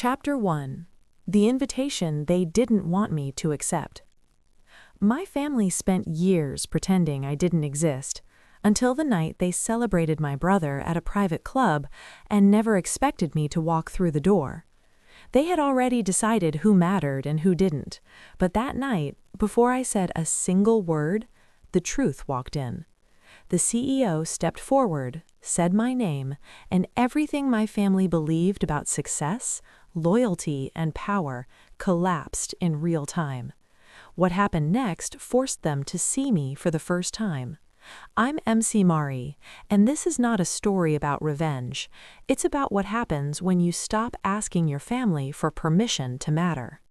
Chapter 1. The Invitation They Didn't Want Me to Accept. My family spent years pretending I didn't exist, until the night they celebrated my brother at a private club and never expected me to walk through the door. They had already decided who mattered and who didn't, but that night, before I said a single word, the truth walked in. The CEO stepped forward, said my name, and everything my family believed about success, loyalty, and power collapsed in real time. What happened next forced them to see me for the first time. I'm MC Mari, and this is not a story about revenge. It's about what happens when you stop asking your family for permission to matter.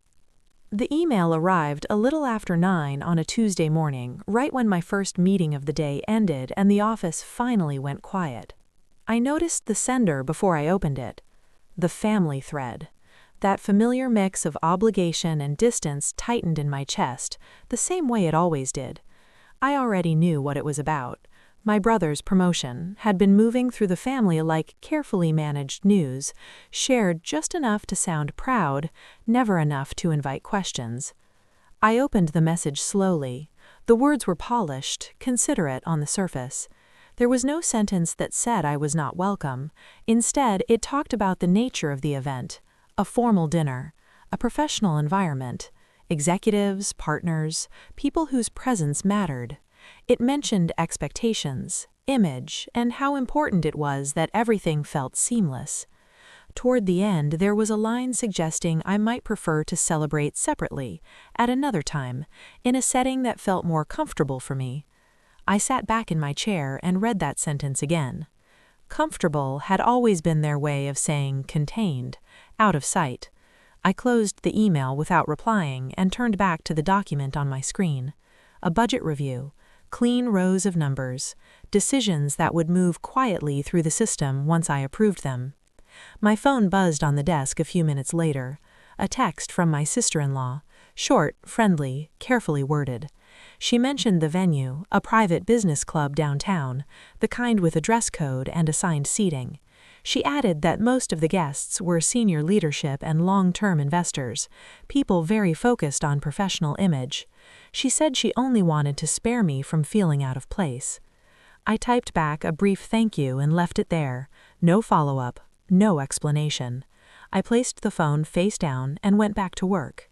The email arrived a little after 9 on a Tuesday morning, right when my first meeting of the day ended and the office finally went quiet. I noticed the sender before I opened it. The family thread. That familiar mix of obligation and distance tightened in my chest, the same way it always did. I already knew what it was about. My brother's promotion had been moving through the family like carefully managed news, shared just enough to sound proud, never enough to invite questions. I opened the message slowly. The words were polished, considerate on the surface. There was no sentence that said I was not welcome. Instead, it talked about the nature of the event, a formal dinner, a professional environment, executives, partners, people whose presence mattered. It mentioned expectations, image, and how important it was that everything felt seamless. Toward the end, there was a line suggesting I might prefer to celebrate separately, at another time, in a setting that felt more comfortable for me. I sat back in my chair and read that sentence again. Comfortable had always been their way of saying contained, out of sight. I closed the email without replying and turned back to the document on my screen. A budget review, clean rows of numbers, decisions that would move quietly through the system once I approved them. My phone buzzed on the desk a few minutes later. A text from my sister-in-law, short, friendly, carefully worded. She mentioned the venue, a private business club downtown, the kind with a dress code and assigned seating. She added that most of the guests were senior leadership and long-term investors, people very focused on professional image. She said she only wanted to spare me from feeling out of place. I typed back a brief thank you and left it there. No follow-up, no explanation. I placed the phone face down and went back to work.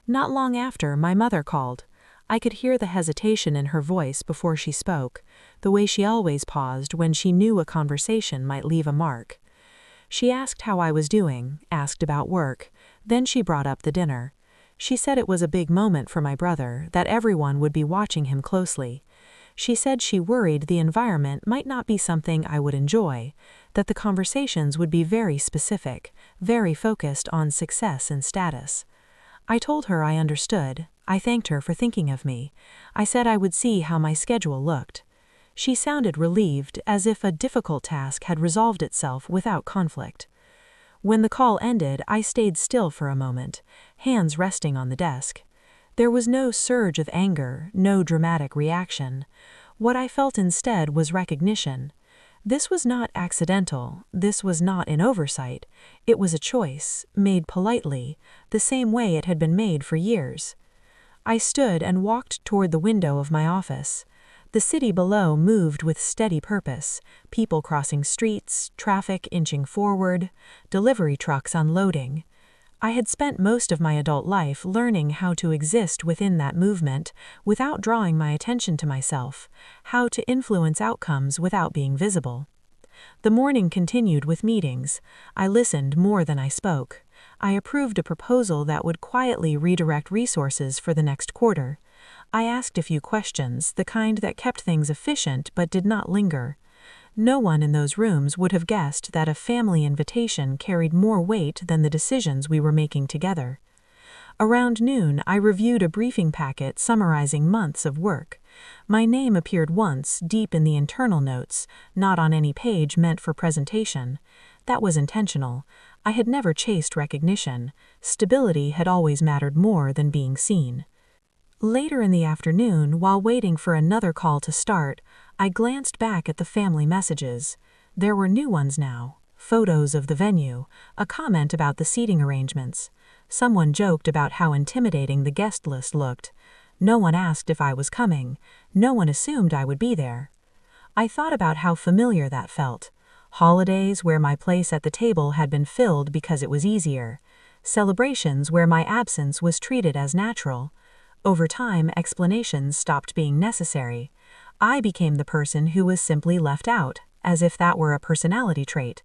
Not long after, my mother called. I could hear the hesitation in her voice before she spoke, the way she always paused when she knew a conversation might leave a mark. She asked how I was doing, asked about work, then she brought up the dinner. She said it was a big moment for my brother, that everyone would be watching him closely. She said she worried the environment might not be something I would enjoy, that the conversations would be very specific, very focused on success and status. I told her I understood. I thanked her for thinking of me. I said I would see how my schedule looked. She sounded relieved, as if a difficult task had resolved itself without conflict. When the call ended, I stayed still for a moment, hands resting on the desk. There was no surge of anger, no dramatic reaction. What I felt instead was recognition. This was not accidental, this was not an oversight. It was a choice, made politely, the same way it had been made for years. I stood and walked toward the window of my office. The city below moved with steady purpose, people crossing streets, traffic inching forward, delivery trucks unloading. I had spent most of my adult life learning how to exist within that movement without drawing my attention to myself, how to influence outcomes without being visible. The morning continued with meetings. I listened more than I spoke. I approved a proposal that would quietly redirect resources for the next quarter. I asked a few questions, the kind that kept things efficient but did not linger. No one in those rooms would have guessed that a family invitation carried more weight than the decisions we were making together. Around noon, I reviewed a briefing packet summarizing months of work. My name appeared once, deep in the internal notes, not on any page meant for presentation. That was intentional. I had never chased recognition. Stability had always mattered more than being seen. Later in the afternoon, while waiting for another call to start, I glanced back at the family messages. There were new ones now. photos of the venue, a comment about the seating arrangements. Someone joked about how intimidating the guest list looked. No one asked if I was coming. No one assumed I would be there. I thought about how familiar that felt. Holidays where my place at the table had been filled because it was easier. Celebrations where my absence was treated as natural. Over time, explanations stopped being necessary. I became the person who was simply left out, as if that were a personality trait.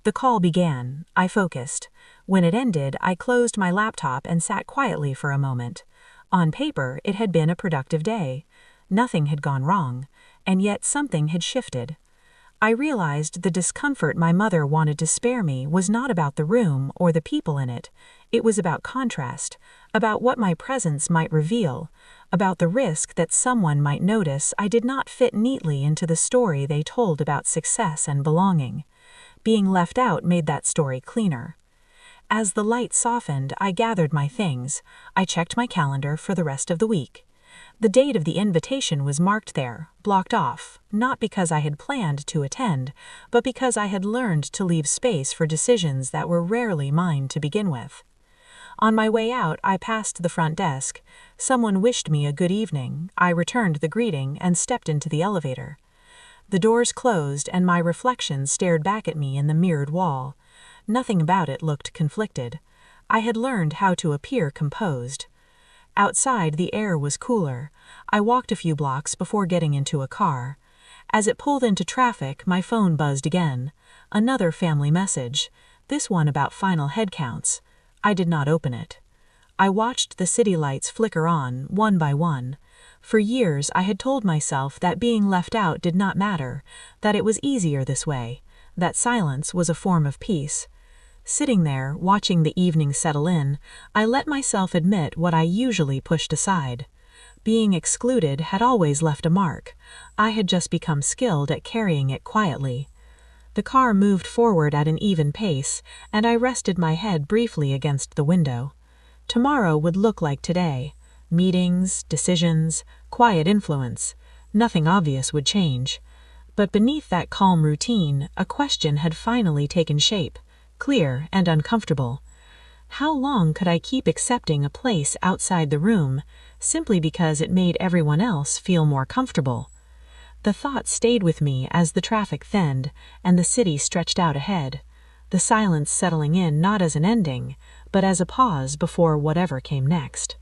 The call began. I focused. When it ended, I closed my laptop and sat quietly for a moment. On paper, it had been a productive day. Nothing had gone wrong, and yet something had shifted. I realized the discomfort my mother wanted to spare me was not about the room or the people in it. It was about contrast, about what my presence might reveal, about the risk that someone might notice I did not fit neatly into the story they told about success and belonging. Being left out made that story cleaner. As the light softened, I gathered my things. I checked my calendar for the rest of the week. The date of the invitation was marked there, blocked off, not because I had planned to attend, but because I had learned to leave space for decisions that were rarely mine to begin with. On my way out, I passed the front desk. Someone wished me a good evening. I returned the greeting and stepped into the elevator. The doors closed and my reflection stared back at me in the mirrored wall. Nothing about it looked conflicted. I had learned how to appear composed. Outside, the air was cooler. I walked a few blocks before getting into a car. As it pulled into traffic, my phone buzzed again. Another family message, this one about final head counts. I did not open it. I watched the city lights flicker on, one by one. For years, I had told myself that being left out did not matter, that it was easier this way, that silence was a form of peace. Sitting there, watching the evening settle in, I let myself admit what I usually pushed aside. Being excluded had always left a mark. I had just become skilled at carrying it quietly. The car moved forward at an even pace, and I rested my head briefly against the window. Tomorrow would look like today. Meetings, decisions, quiet influence. Nothing obvious would change. But beneath that calm routine, a question had finally taken shape. Clear and uncomfortable. How long could I keep accepting a place outside the room, simply because it made everyone else feel more comfortable? The thought stayed with me as the traffic thinned and the city stretched out ahead, the silence settling in not as an ending, but as a pause before whatever came next.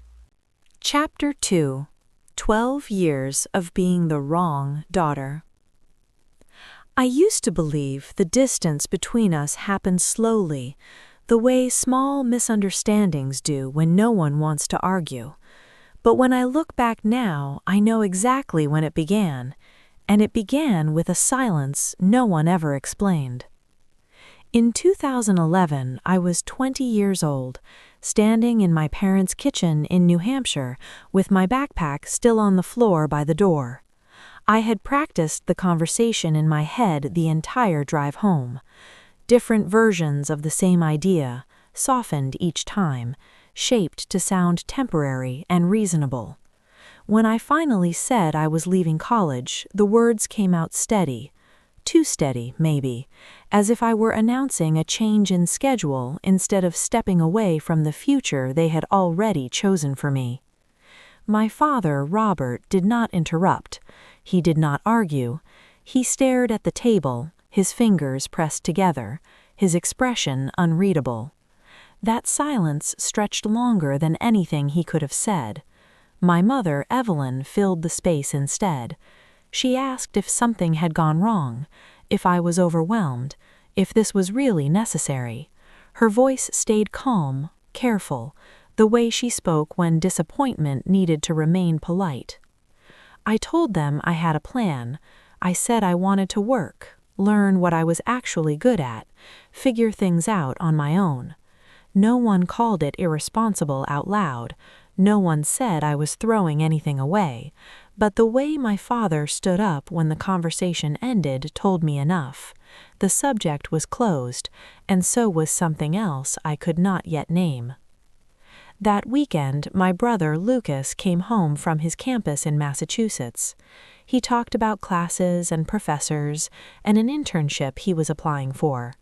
Chapter 2: 12 Years of Being the Wrong Daughter. I used to believe the distance between us happened slowly, the way small misunderstandings do when no one wants to argue. But when I look back now, I know exactly when it began, and it began with a silence no one ever explained. In 2011, I was 20 years old, standing in my parents' kitchen in New Hampshire with my backpack still on the floor by the door. I had practiced the conversation in my head the entire drive home. Different versions of the same idea, softened each time, shaped to sound temporary and reasonable. When I finally said I was leaving college, the words came out steady. Too steady, maybe, as if I were announcing a change in schedule instead of stepping away from the future they had already chosen for me. My father, Robert, did not interrupt. He did not argue. He stared at the table, his fingers pressed together, his expression unreadable. That silence stretched longer than anything he could have said. My mother, Evelyn, filled the space instead. She asked if something had gone wrong, if I was overwhelmed, if this was really necessary. Her voice stayed calm, careful, the way she spoke when disappointment needed to remain polite. I told them I had a plan. I said I wanted to work, learn what I was actually good at, figure things out on my own. No one called it irresponsible out loud. No one said I was throwing anything away. But the way my father stood up when the conversation ended told me enough. The subject was closed, and so was something else I could not yet name. That weekend, my brother Lucas came home from his campus in Massachusetts. He talked about classes and professors and an internship he was applying for.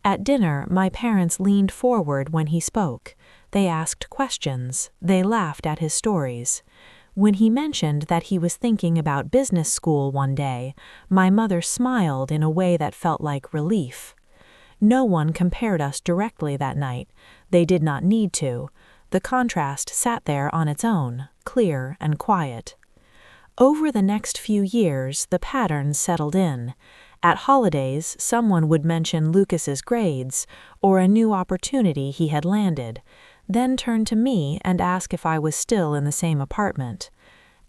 At dinner, my parents leaned forward when he spoke. They asked questions. They laughed at his stories. When he mentioned that he was thinking about business school one day, my mother smiled in a way that felt like relief. No one compared us directly that night. They did not need to. The contrast sat there on its own, clear and quiet. Over the next few years, the patterns settled in. At holidays, someone would mention Lucas's grades or a new opportunity he had landed, then turn to me and ask if I was still in the same apartment.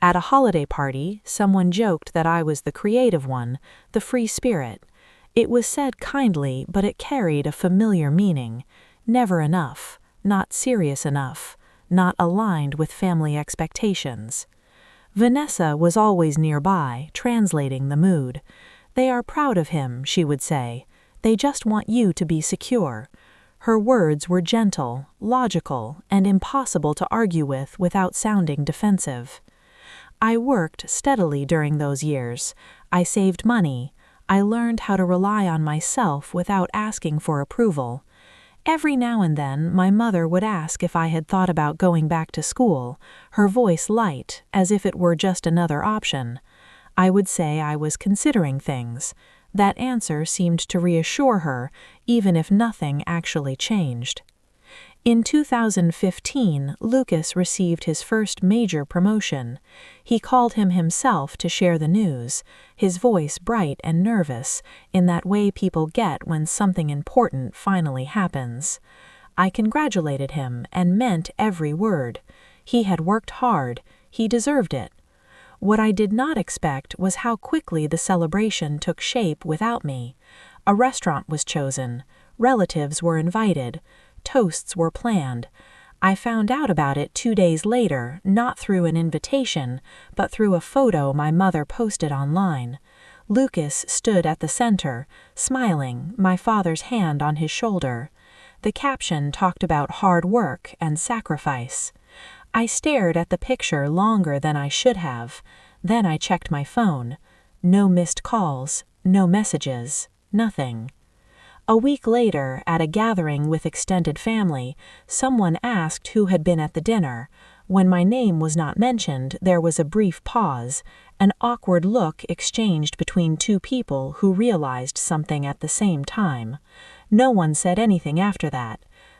At a holiday party, someone joked that I was the creative one, the free spirit. It was said kindly, but it carried a familiar meaning. Never enough, not serious enough, not aligned with family expectations. Vanessa was always nearby, translating the mood. "They are proud of him," she would say. "They just want you to be secure." Her words were gentle, logical, and impossible to argue with without sounding defensive. I worked steadily during those years. I saved money. I learned how to rely on myself without asking for approval. Every now and then, my mother would ask if I had thought about going back to school, her voice light, as if it were just another option. I would say I was considering things. That answer seemed to reassure her, even if nothing actually changed. In 2015, Lucas received his first major promotion. He called him himself to share the news, his voice bright and nervous, in that way people get when something important finally happens. I congratulated him and meant every word. He had worked hard. He deserved it. What I did not expect was how quickly the celebration took shape without me. A restaurant was chosen. Relatives were invited. Toasts were planned. I found out about it 2 days later, not through an invitation, but through a photo my mother posted online. Lucas stood at the center, smiling, my father's hand on his shoulder. The caption talked about hard work and sacrifice. I stared at the picture longer than I should have. Then I checked my phone. No missed calls, no messages, nothing. A week later, at a gathering with extended family, someone asked who had been at the dinner. When my name was not mentioned, there was a brief pause, an awkward look exchanged between two people who realized something at the same time. No one said anything after that.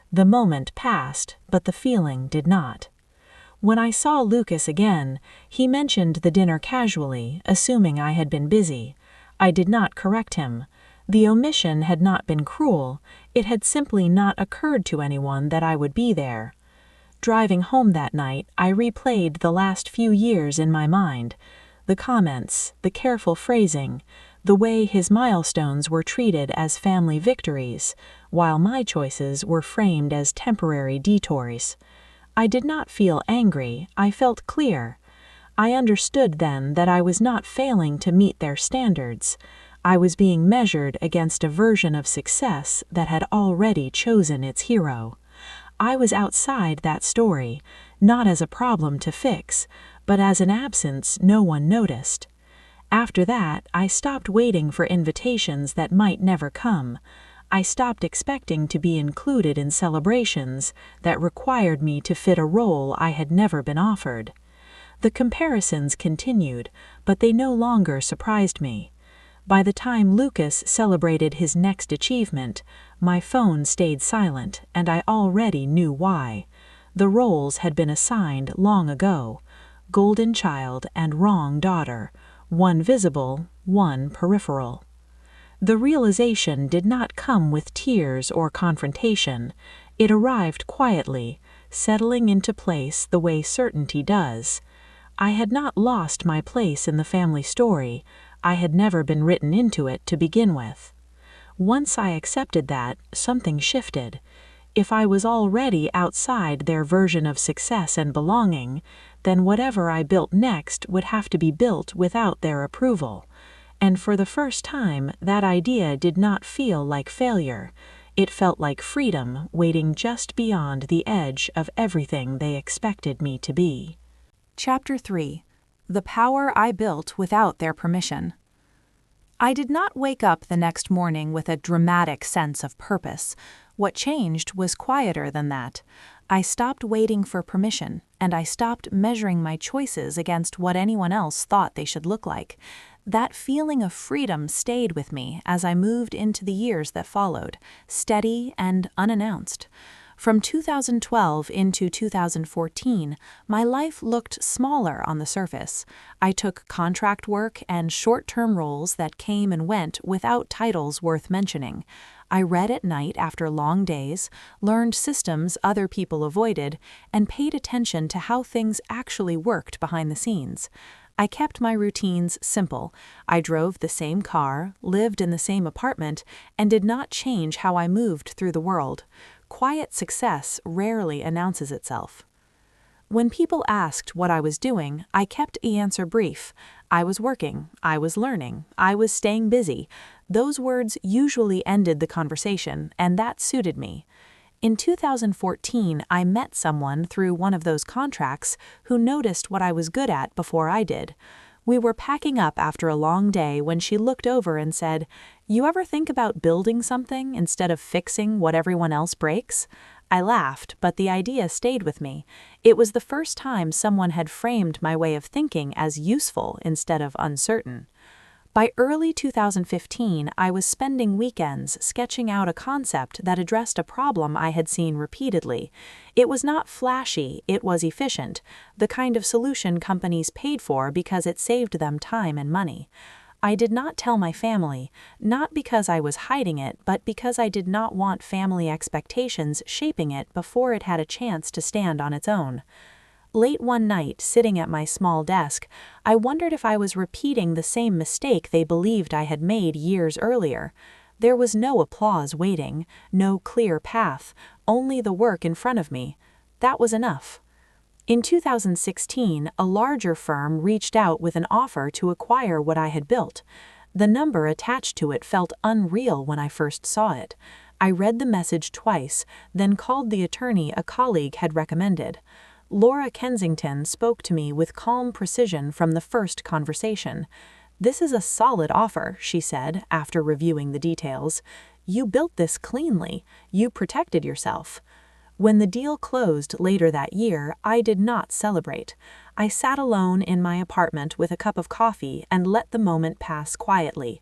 The moment passed, but the feeling did not. When I saw Lucas again, he mentioned the dinner casually, assuming I had been busy. I did not correct him. The omission had not been cruel. It had simply not occurred to anyone that I would be there. Driving home that night, I replayed the last few years in my mind. The comments, the careful phrasing, the way his milestones were treated as family victories, while my choices were framed as temporary detours. I did not feel angry. I felt clear. I understood then that I was not failing to meet their standards. I was being measured against a version of success that had already chosen its hero. I was outside that story, not as a problem to fix, but as an absence no one noticed. After that, I stopped waiting for invitations that might never come. I stopped expecting to be included in celebrations that required me to fit a role I had never been offered. The comparisons continued, but they no longer surprised me. By the time Lucas celebrated his next achievement, my phone stayed silent, and I already knew why. The roles had been assigned long ago: golden child and wrong daughter, one visible, one peripheral. The realization did not come with tears or confrontation. It arrived quietly, settling into place the way certainty does. I had not lost my place in the family story. I had never been written into it to begin with. Once I accepted that, something shifted. If I was already outside their version of success and belonging, then whatever I built next would have to be built without their approval. And for the first time, that idea did not feel like failure. It felt like freedom waiting just beyond the edge of everything they expected me to be. Chapter 3. The Power I Built Without Their Permission. I did not wake up the next morning with a dramatic sense of purpose. What changed was quieter than that. I stopped waiting for permission, and I stopped measuring my choices against what anyone else thought they should look like. That feeling of freedom stayed with me as I moved into the years that followed, steady and unannounced. From 2012 into 2014, my life looked smaller on the surface. I took contract work and short-term roles that came and went without titles worth mentioning. I read at night after long days, learned systems other people avoided, and paid attention to how things actually worked behind the scenes. I kept my routines simple. I drove the same car, lived in the same apartment, and did not change how I moved through the world. Quiet success rarely announces itself. When people asked what I was doing, I kept the answer brief. I was working, I was learning, I was staying busy. Those words usually ended the conversation, and that suited me. In 2014, I met someone through one of those contracts who noticed what I was good at before I did. We were packing up after a long day when she looked over and said, "You ever think about building something instead of fixing what everyone else breaks?" I laughed, but the idea stayed with me. It was the first time someone had framed my way of thinking as useful instead of uncertain. By early 2015, I was spending weekends sketching out a concept that addressed a problem I had seen repeatedly. It was not flashy, it was efficient, the kind of solution companies paid for because it saved them time and money. I did not tell my family, not because I was hiding it, but because I did not want family expectations shaping it before it had a chance to stand on its own. Late one night, sitting at my small desk, I wondered if I was repeating the same mistake they believed I had made years earlier. There was no applause waiting, no clear path, only the work in front of me. That was enough. In 2016, a larger firm reached out with an offer to acquire what I had built. The number attached to it felt unreal when I first saw it. I read the message twice, then called the attorney a colleague had recommended. Laura Kensington spoke to me with calm precision from the first conversation. "This is a solid offer," she said, after reviewing the details. "You built this cleanly. You protected yourself." When the deal closed later that year, I did not celebrate. I sat alone in my apartment with a cup of coffee and let the moment pass quietly.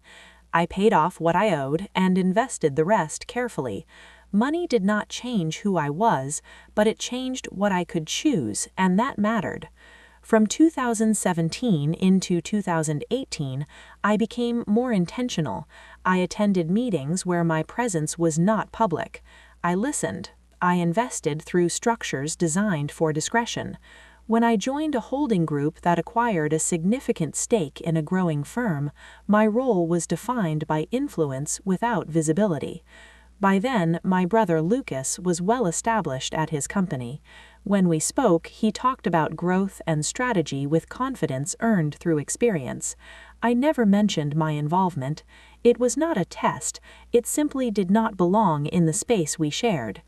I paid off what I owed and invested the rest carefully. Money did not change who I was, but it changed what I could choose, and that mattered. From 2017 into 2018, I became more intentional. I attended meetings where my presence was not public. I listened. I invested through structures designed for discretion. When I joined a holding group that acquired a significant stake in a growing firm, my role was defined by influence without visibility. By then, my brother Lucas was well established at his company. When we spoke, he talked about growth and strategy with confidence earned through experience. I never mentioned my involvement. It was not a test, it simply did not belong in the space we shared.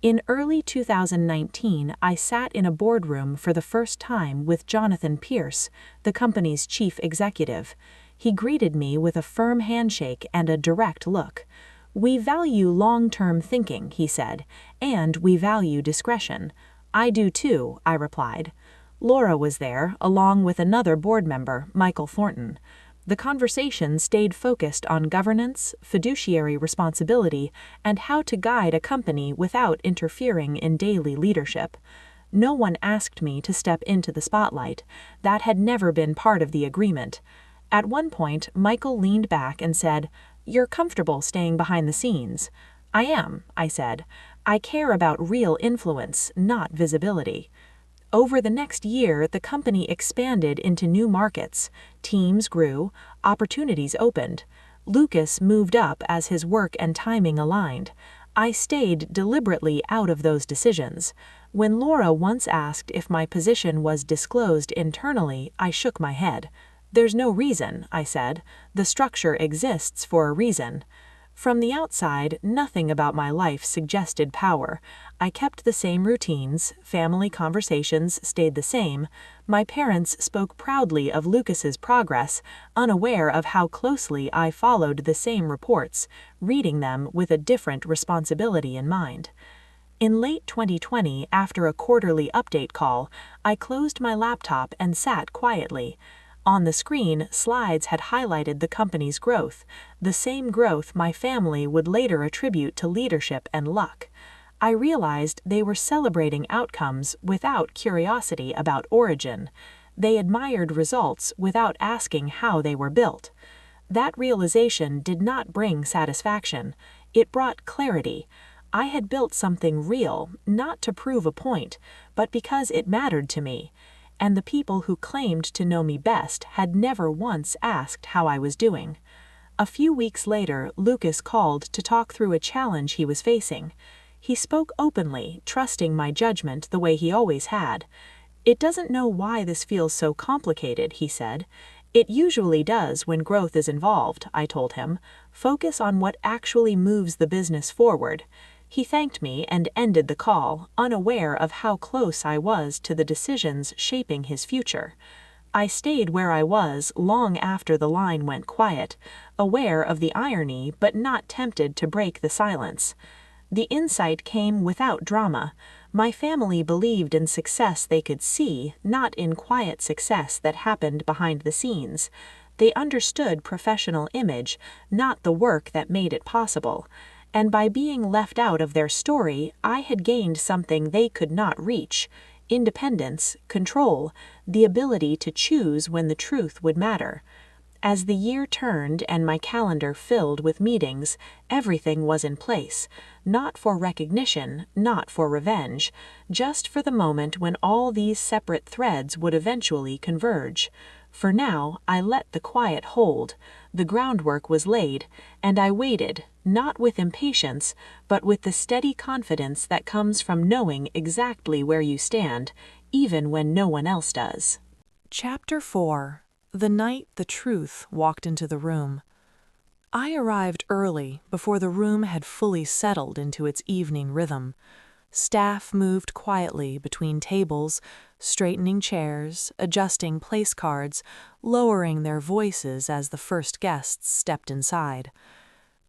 In early 2019, I sat in a boardroom for the first time with Jonathan Pierce, the company's chief executive. He greeted me with a firm handshake and a direct look. "We value long-term thinking," he said, "and we value discretion." "I do too," I replied. Laura was there, along with another board member, Michael Thornton. The conversation stayed focused on governance, fiduciary responsibility, and how to guide a company without interfering in daily leadership. No one asked me to step into the spotlight. That had never been part of the agreement. At one point, Michael leaned back and said, "You're comfortable staying behind the scenes." "I am," I said. "I care about real influence, not visibility." Over the next year, the company expanded into new markets. Teams grew, opportunities opened. Lucas moved up as his work and timing aligned. I stayed deliberately out of those decisions. When Laura once asked if my position was disclosed internally, I shook my head. "There's no reason," I said. "The structure exists for a reason." From the outside, nothing about my life suggested power. I kept the same routines, family conversations stayed the same, my parents spoke proudly of Lucas's progress, unaware of how closely I followed the same reports, reading them with a different responsibility in mind. In late 2020, after a quarterly update call, I closed my laptop and sat quietly. On the screen, slides had highlighted the company's growth, the same growth my family would later attribute to leadership and luck. I realized they were celebrating outcomes without curiosity about origin. They admired results without asking how they were built. That realization did not bring satisfaction. It brought clarity. I had built something real, not to prove a point, but because it mattered to me. And the people who claimed to know me best had never once asked how I was doing. A few weeks later, Lucas called to talk through a challenge he was facing. He spoke openly, trusting my judgment the way he always had. "It doesn't know why this feels so complicated," he said. "It usually does when growth is involved," I told him. "Focus on what actually moves the business forward." He thanked me and ended the call, unaware of how close I was to the decisions shaping his future. I stayed where I was long after the line went quiet, aware of the irony but not tempted to break the silence. The insight came without drama. My family believed in success they could see, not in quiet success that happened behind the scenes. They understood professional image, not the work that made it possible. And by being left out of their story, I had gained something they could not reach: independence, control, the ability to choose when the truth would matter. As the year turned and my calendar filled with meetings, everything was in place, not for recognition, not for revenge, just for the moment when all these separate threads would eventually converge. For now, I let the quiet hold. The groundwork was laid, and I waited, not with impatience, but with the steady confidence that comes from knowing exactly where you stand, even when no one else does. Chapter 4. The night the truth walked into the room. I arrived early, before the room had fully settled into its evening rhythm. Staff moved quietly between tables, straightening chairs, adjusting place cards, lowering their voices as the first guests stepped inside.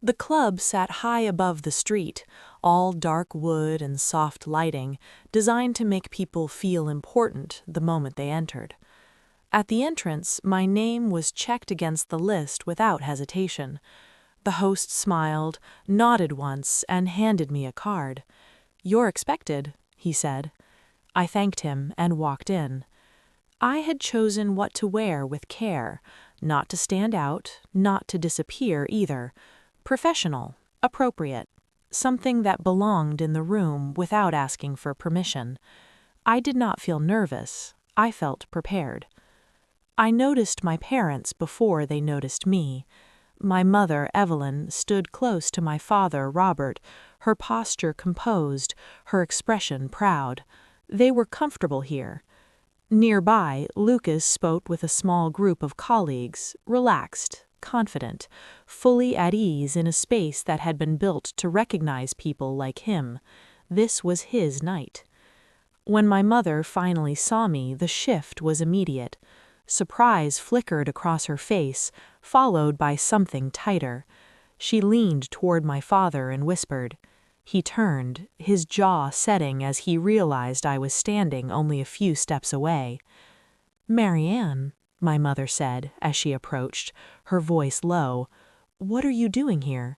The club sat high above the street, all dark wood and soft lighting, designed to make people feel important the moment they entered. At the entrance, my name was checked against the list without hesitation. The host smiled, nodded once, and handed me a card. "You're expected," he said. I thanked him and walked in. I had chosen what to wear with care, not to stand out, not to disappear either. Professional, appropriate, something that belonged in the room without asking for permission. I did not feel nervous. I felt prepared. I noticed my parents before they noticed me. My mother, Evelyn, stood close to my father, Robert, her posture composed, her expression proud. They were comfortable here. Nearby, Lucas spoke with a small group of colleagues, relaxed, confident, fully at ease in a space that had been built to recognize people like him. This was his night. When my mother finally saw me, the shift was immediate. Surprise flickered across her face, followed by something tighter. She leaned toward my father and whispered. He turned, his jaw setting as he realized I was standing only a few steps away. "Marianne," my mother said as she approached, her voice low, "what are you doing here?"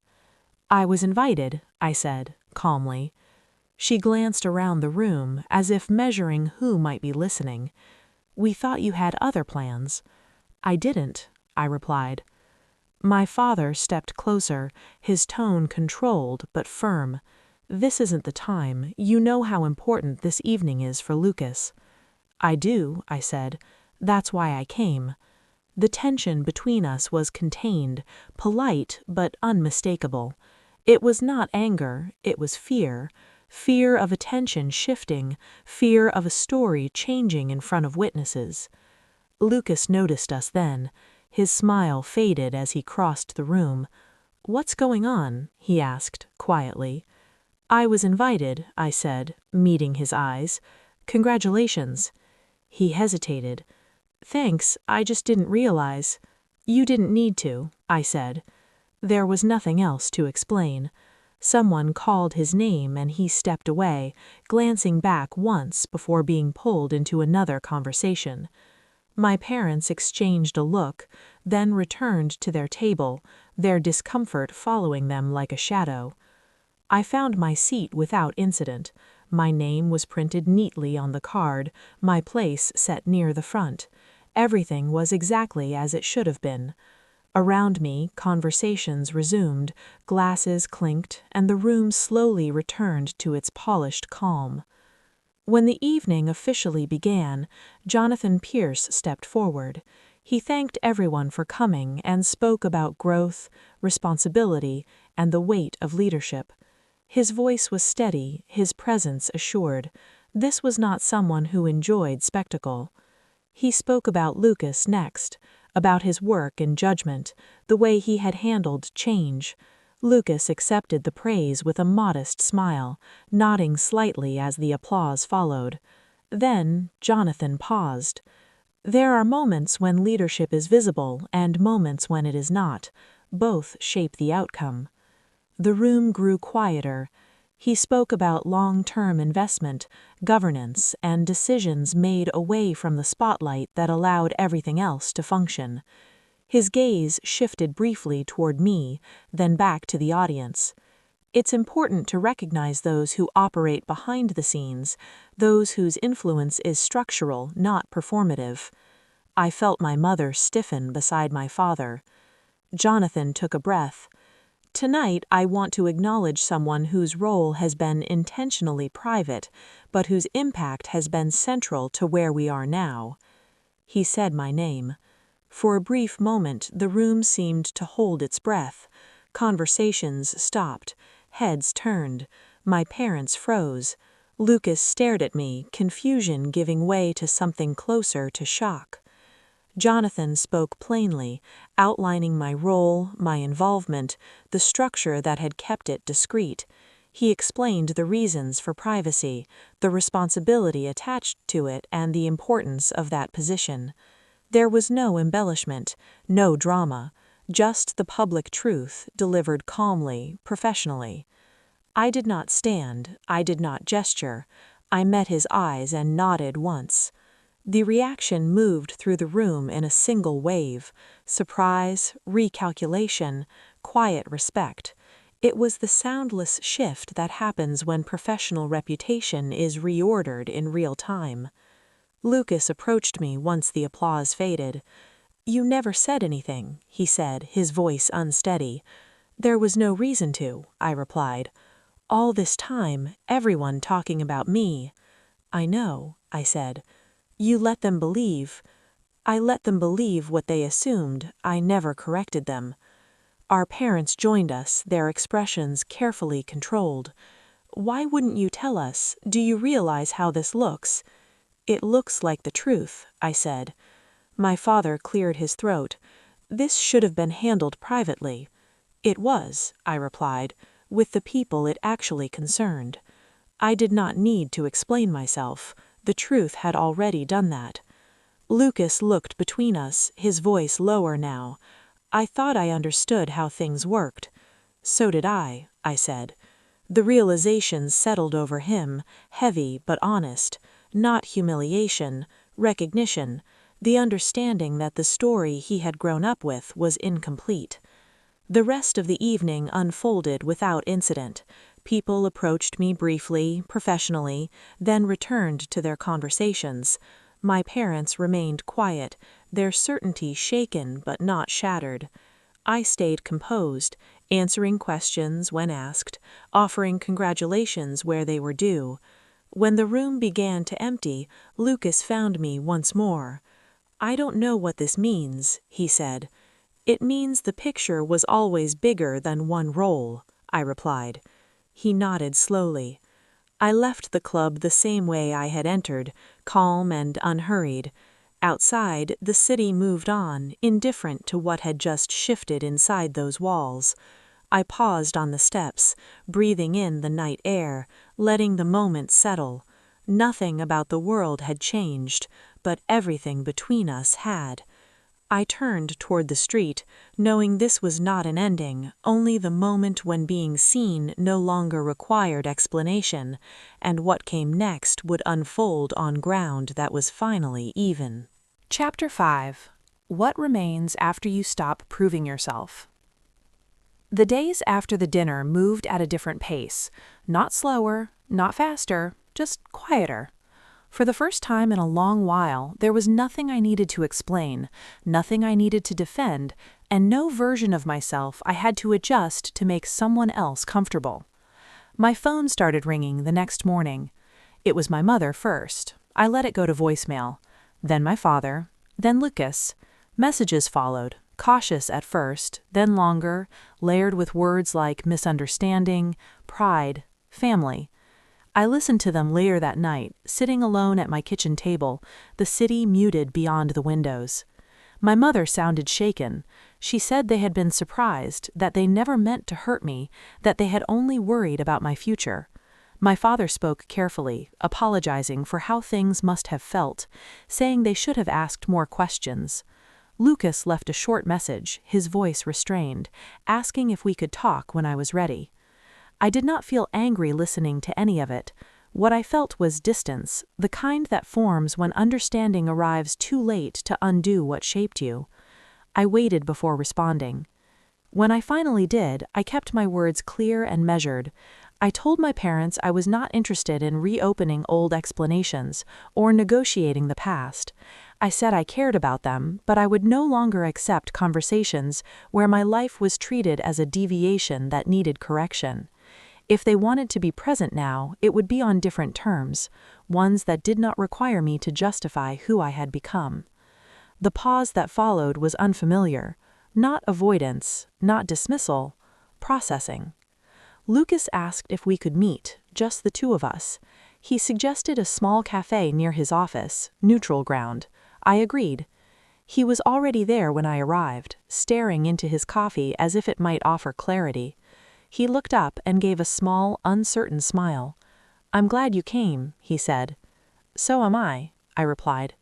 "I was invited," I said, calmly. She glanced around the room as if measuring who might be listening. "We thought you had other plans." "I didn't," I replied. My father stepped closer, his tone controlled but firm. "This isn't the time. You know how important this evening is for Lucas." "I do," I said. "That's why I came." The tension between us was contained, polite but unmistakable. It was not anger, it was fear. Fear of attention shifting, fear of a story changing in front of witnesses. Lucas noticed us then. His smile faded as he crossed the room. "What's going on?" he asked, quietly. "I was invited," I said, meeting his eyes. "Congratulations." He hesitated. "Thanks, I just didn't realize." "You didn't need to," I said. There was nothing else to explain. Someone called his name and he stepped away, glancing back once before being pulled into another conversation. My parents exchanged a look, then returned to their table, their discomfort following them like a shadow. I found my seat without incident. My name was printed neatly on the card, my place set near the front. Everything was exactly as it should have been. Around me, conversations resumed, glasses clinked, and the room slowly returned to its polished calm. When the evening officially began, Jonathan Pierce stepped forward. He thanked everyone for coming and spoke about growth, responsibility, and the weight of leadership. His voice was steady, his presence assured. This was not someone who enjoyed spectacle. He spoke about Lucas next, about his work and judgment, the way he had handled change. Lucas accepted the praise with a modest smile, nodding slightly as the applause followed. Then Jonathan paused. There are moments when leadership is visible and moments when it is not. Both shape the outcome. The room grew quieter. He spoke about long-term investment, governance, and decisions made away from the spotlight that allowed everything else to function. His gaze shifted briefly toward me, then back to the audience. It's important to recognize those who operate behind the scenes, those whose influence is structural, not performative. I felt my mother stiffen beside my father. Jonathan took a breath. Tonight, I want to acknowledge someone whose role has been intentionally private, but whose impact has been central to where we are now. He said my name. For a brief moment, the room seemed to hold its breath. Conversations stopped. Heads turned. My parents froze. Lucas stared at me, confusion giving way to something closer to shock. Jonathan spoke plainly, outlining my role, my involvement, the structure that had kept it discreet. He explained the reasons for privacy, the responsibility attached to it, and the importance of that position. There was no embellishment, no drama, just the public truth delivered calmly, professionally. I did not stand, I did not gesture. I met his eyes and nodded once. The reaction moved through the room in a single wave: surprise, recalculation, quiet respect. It was the soundless shift that happens when professional reputation is reordered in real time. Lucas approached me once the applause faded. "You never said anything," he said, his voice unsteady. "There was no reason to," I replied. "All this time, everyone talking about me." "I know," I said. "You let them believe." "I let them believe what they assumed. I never corrected them." Our parents joined us, their expressions carefully controlled. "Why wouldn't you tell us? Do you realize how this looks?" "It looks like the truth," I said. My father cleared his throat. "This should have been handled privately." "It was," I replied, "with the people it actually concerned." I did not need to explain myself. The truth had already done that. Lucas looked between us, his voice lower now. "I thought I understood how things worked." "So did I," said. The realization settled over him, heavy but honest. Not humiliation, recognition, the understanding that the story he had grown up with was incomplete. The rest of the evening unfolded without incident. People approached me briefly, professionally, then returned to their conversations. My parents remained quiet, their certainty shaken but not shattered. I stayed composed, answering questions when asked, offering congratulations where they were due. When the room began to empty, Lucas found me once more. "I don't know what this means," he said. "It means the picture was always bigger than one role," I replied. He nodded slowly. I left the club the same way I had entered, calm and unhurried. Outside, the city moved on, indifferent to what had just shifted inside those walls. I paused on the steps, breathing in the night air, letting the moment settle. Nothing about the world had changed, but everything between us had. I turned toward the street, knowing this was not an ending, only the moment when being seen no longer required explanation, and what came next would unfold on ground that was finally even. Chapter 5. What remains after you stop proving yourself? The days after the dinner moved at a different pace. Not slower, not faster, just quieter. For the first time in a long while, there was nothing I needed to explain, nothing I needed to defend, and no version of myself I had to adjust to make someone else comfortable. My phone started ringing the next morning. It was my mother first. I let it go to voicemail. Then my father. Then Lucas. Messages followed, cautious at first, then longer, layered with words like misunderstanding, pride, family. I listened to them later that night, sitting alone at my kitchen table, the city muted beyond the windows. My mother sounded shaken. She said they had been surprised, that they never meant to hurt me, that they had only worried about my future. My father spoke carefully, apologizing for how things must have felt, saying they should have asked more questions. Lucas left a short message, his voice restrained, asking if we could talk when I was ready. I did not feel angry listening to any of it. What I felt was distance, the kind that forms when understanding arrives too late to undo what shaped you. I waited before responding. When I finally did, I kept my words clear and measured. I told my parents I was not interested in reopening old explanations or negotiating the past. I said I cared about them, but I would no longer accept conversations where my life was treated as a deviation that needed correction. If they wanted to be present now, it would be on different terms, ones that did not require me to justify who I had become. The pause that followed was unfamiliar, not avoidance, not dismissal, processing. Lucas asked if we could meet, just the two of us. He suggested a small cafe near his office, neutral ground. I agreed. He was already there when I arrived, staring into his coffee as if it might offer clarity. He looked up and gave a small, uncertain smile. "I'm glad you came," he said. "So am I," I replied.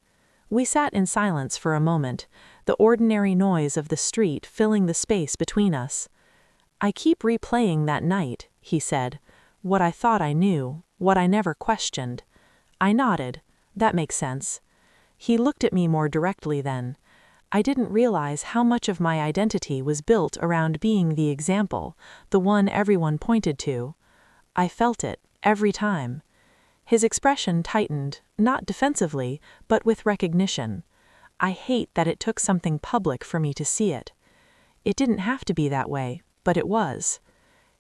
We sat in silence for a moment, the ordinary noise of the street filling the space between us. "I keep replaying that night," he said. "What I thought I knew, what I never questioned." I nodded. That makes sense. He looked at me more directly then. I didn't realize how much of my identity was built around being the example, the one everyone pointed to. I felt it, every time. His expression tightened, not defensively, but with recognition. I hate that it took something public for me to see it. It didn't have to be that way, but it was.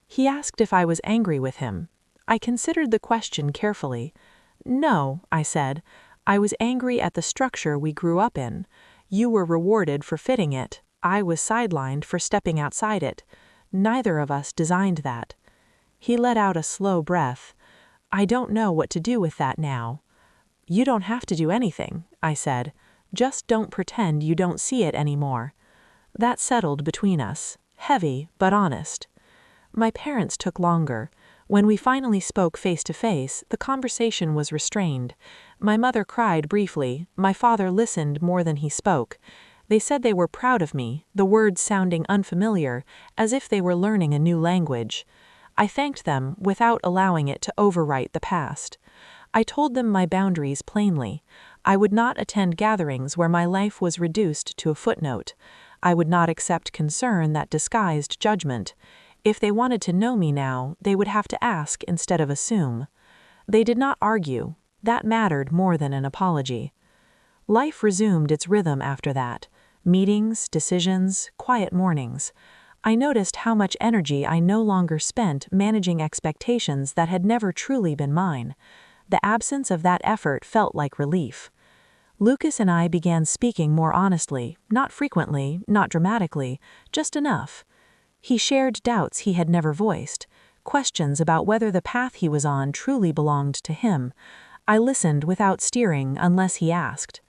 He asked if I was angry with him. I considered the question carefully. "No," I said. "I was angry at the structure we grew up in. You were rewarded for fitting it. I was sidelined for stepping outside it. Neither of us designed that." He let out a slow breath. "I don't know what to do with that now." "You don't have to do anything," I said. "Just don't pretend you don't see it anymore." That settled between us, heavy but honest. My parents took longer. When we finally spoke face to face, the conversation was restrained. My mother cried briefly. My father listened more than he spoke. They said they were proud of me, the words sounding unfamiliar, as if they were learning a new language. I thanked them without allowing it to overwrite the past. I told them my boundaries plainly. I would not attend gatherings where my life was reduced to a footnote. I would not accept concern that disguised judgment. If they wanted to know me now, they would have to ask instead of assume. They did not argue. That mattered more than an apology. Life resumed its rhythm after that. Meetings, decisions, quiet mornings. I noticed how much energy I no longer spent managing expectations that had never truly been mine. The absence of that effort felt like relief. Lucas and I began speaking more honestly, not frequently, not dramatically, just enough. He shared doubts he had never voiced, questions about whether the path he was on truly belonged to him. I listened without steering unless he asked.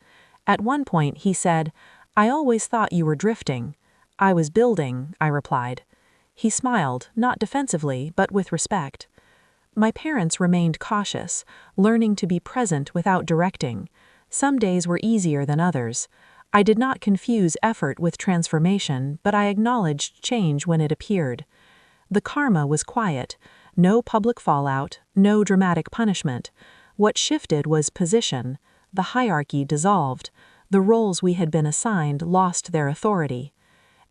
At one point he said, "I always thought you were drifting." "I was building," I replied. He smiled, not defensively, but with respect. My parents remained cautious, learning to be present without directing. Some days were easier than others. I did not confuse effort with transformation, but I acknowledged change when it appeared. The karma was quiet, no public fallout, no dramatic punishment. What shifted was position. The hierarchy dissolved. The roles we had been assigned lost their authority.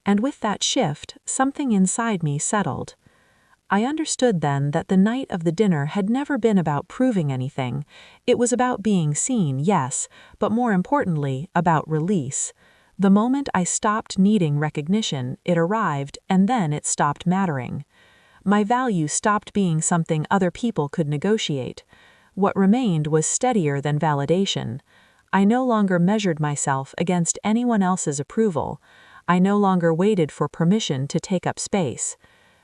And with that shift, something inside me settled. I understood then that the night of the dinner had never been about proving anything. It was about being seen, yes, but more importantly, about release. The moment I stopped needing recognition, it arrived, and then it stopped mattering. My value stopped being something other people could negotiate. What remained was steadier than validation. I no longer measured myself against anyone else's approval. I no longer waited for permission to take up space.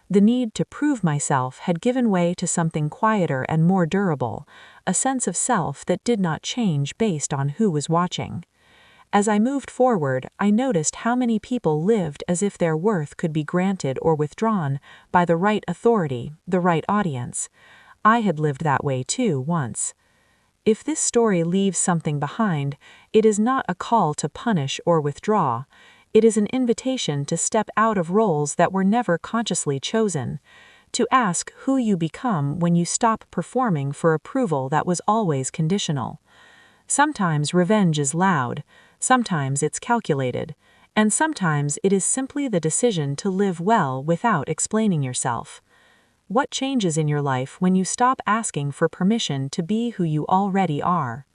The need to prove myself had given way to something quieter and more durable, a sense of self that did not change based on who was watching. As I moved forward, I noticed how many people lived as if their worth could be granted or withdrawn by the right authority, the right audience. I had lived that way too, once. If this story leaves something behind, it is not a call to punish or withdraw. It is an invitation to step out of roles that were never consciously chosen, to ask who you become when you stop performing for approval that was always conditional. Sometimes revenge is loud, sometimes it's calculated, and sometimes it is simply the decision to live well without explaining yourself. What changes in your life when you stop asking for permission to be who you already are?